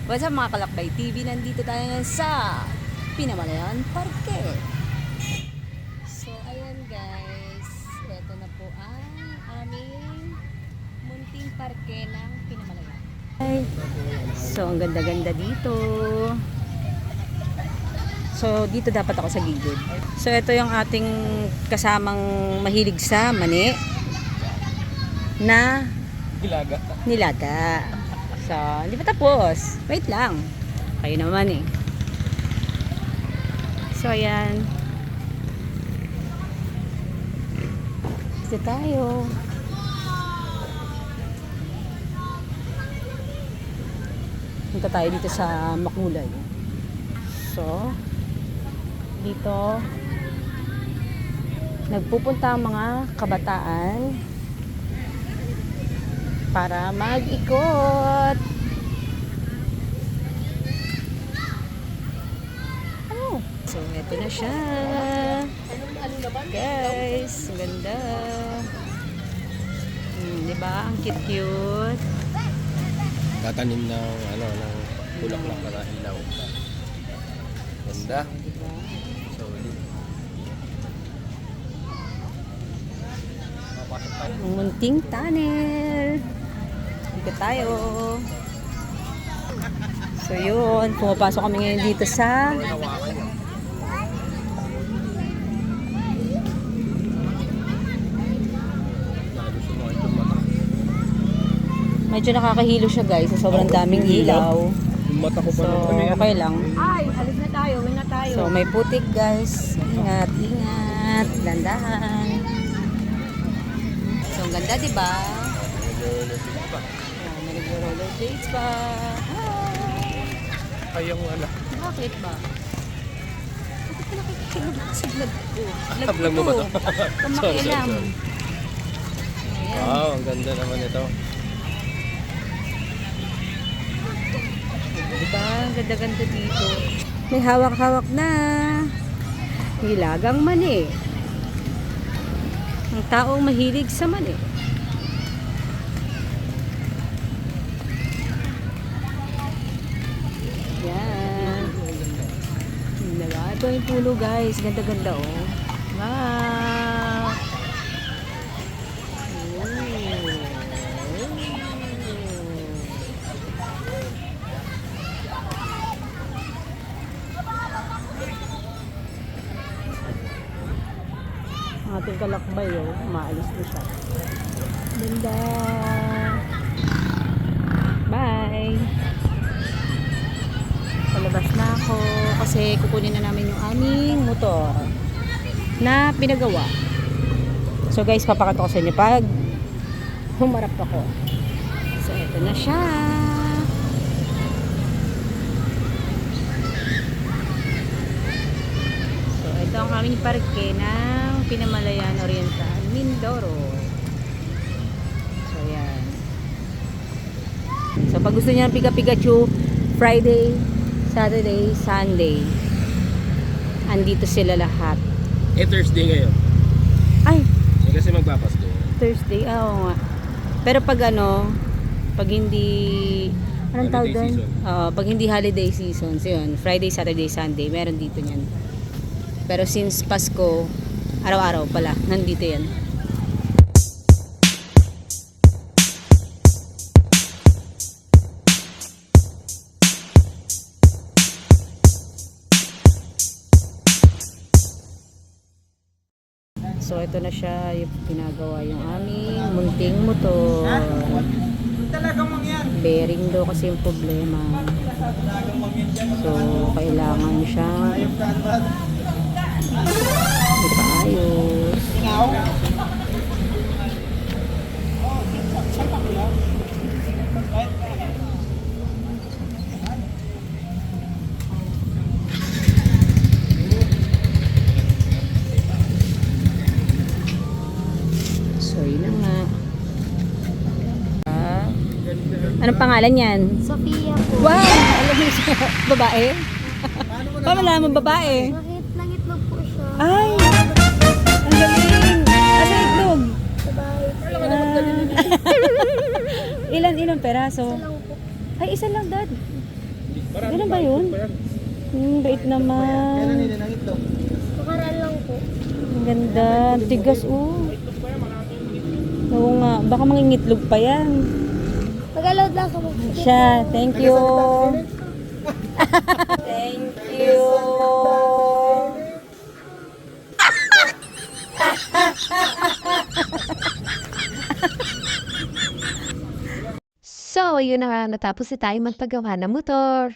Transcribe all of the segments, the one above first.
What's up mga Kalakbay TV? Nandito tayo ngayon sa Pinamalayan Parke. So ayan guys, ito na po ang aming munting parke ng Pinamalayan. So ang ganda-ganda dito. So dito dapat ako sa gilid. So ito yung ating kasamang mahilig sa mani na nilaga. So, hindi pa tapos. Wait lang. Kayo naman eh. So, ayan. Dito tayo. Punta tayo dito sa Makulay. So, dito nagpupunta ang mga kabataan para mag-ikot. Oh. So, eto na siya. Guys, ang ganda. Diba? Ang cute-cute. Tatanim ng ng bulaklak para ilaw. Ganda. So, diba? Ang munting tunnel. Dito tayo. So yun, pumapasok kami ngayon dito sa medyo nakakahilo siya guys, sa sobrang daming ilaw. Yung mata ko pa So okay lang. Ay, alis na tayo, win na tayo. So may putik guys. Ingat, ingat. Landahan. So ang ganda diba? May nagro-roller blades pa. Ay, yung Bakit ba? Bakit ka nakikinig sa vlog ko? Vlog mo ba to? Kamakialam. Ayan. Wow, ang ganda naman ito. Diba? Ang ganda-ganda dito. May hawak-hawak na hilagang mani. Ang taong mahilig sa mani. Yan. Diba? Ito yung puno guys. Ganda-ganda oh. Wow. Ang ating kalakbay oh. Maalis na siya. Ganda. Bye. Palabas na ako kasi kukunin na namin yung aming motor na pinagawa. So guys, papakita ko sa inyo pag humarap ako. So ito na siya. So ito ang aming parke ng Pinamalayan Oriental, Mindoro. So yan. So pag gusto niya ng Pika-Pikachu, Friday, Saturday, Sunday, andito sila lahat. Thursday ngayon. Ay, Kasi magpapasko. Thursday, oo nga. Pero pag pag hindi, anong tawag doon? Pag hindi holiday season, so yun, Friday, Saturday, Sunday, meron dito yan. Pero since Pasko, araw-araw pala, nandito yan. So ito na siya, yung pinagawa yung aming munting motor. Bearing daw kasi yung problema. So kailangan siyang ipaayos. So yun na nga. Anong pangalan yan? Sophia po. Wow! Alam mo siya. Babae? Paano malaman babae? Nangitlog po siya. Ay! Ang galing! Asa itlog? Sa bahay. Ilan peraso? Isa lang po. Ay, isa lang, Dad. Ganun ba yun? Bait naman. Makaraan lang po. Ang ganda. Ang tigas, Oo nga. Baka mangingitlog pa yan. Mag-allowed lang ako. Siya. Thank you. Thank you. So, yun na nga, natapos na tayo magpagawa ng motor.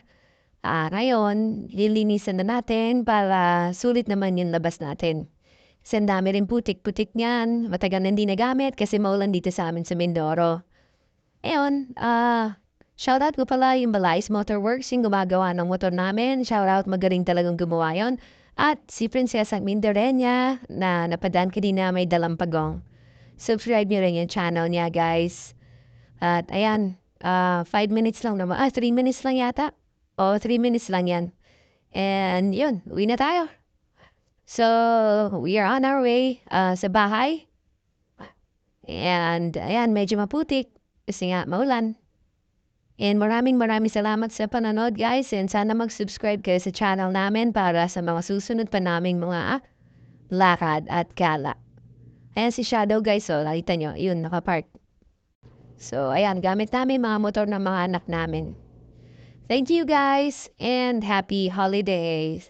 Ngayon, lilinisan na natin para sulit naman yung labas natin. Kasi ang dami rin putik-putik niyan. Matagal na hindi nagamit kasi maulan dito sa amin sa Mindoro. Ayun, shoutout ko pala yung Balais Motorworks, yung gumagawa ng motor namin. Shoutout, magaling talagang gumawa yun. At si Princesa Mindarenya na napadaan kanina may dalampagong. Subscribe niyo rin yung channel niya, guys. At ayan, 5 minutes lang naman. 3 minutes lang yata. 3 minutes lang yan. And yun, uwi na tayo. So, we are on our way sa bahay. And ayan, medyo maputik. Kasi nga, maulan. And maraming salamat sa panonood, guys. And sana mag-subscribe kayo sa channel namin para sa mga susunod pa naming mga lakad at gala. Ayan si Shadow, guys. So, nakita nyo, yun, nakapark. So, ayan, gamit namin mga motor ng mga anak namin. Thank you, guys, and happy holidays.